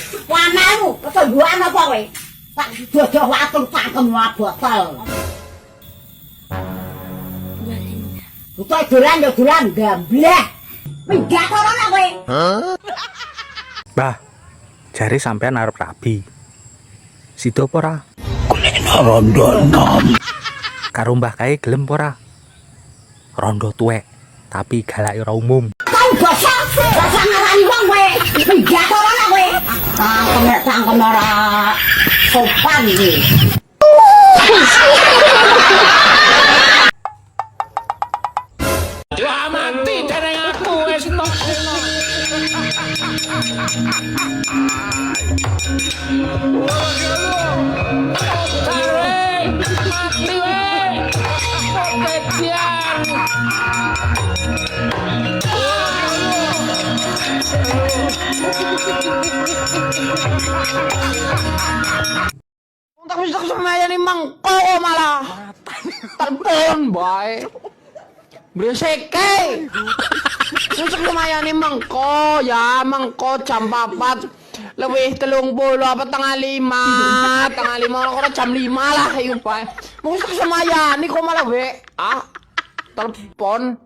Wanamu, kesembuhan apa kowe? Tak jodoh waktu cangkemmu botol. Utoy dolan yo dolan gambleh. Minggat ora kowe. Bah, jare sampean arep rabi. Sida apa ora? Kulino rondo nom. Karo mbah kae gelem apa ora? Rondo tuwek, tapi galake ora umum. Kau bosok ngarani wong kowe. Minggat ora kowe. Cangkem ora sopan iki. Wah mati dereng aku wis entuk. Mati weh. Kejadian. Tak bisa kesemayaan mangko malah telepon boy berisik ke bisa kesemayaan mangko ya mangko jam 4 lebih 30 apa tengah 5 orang jam 5 lah yuk boy mau kesemayaan kok malah telepon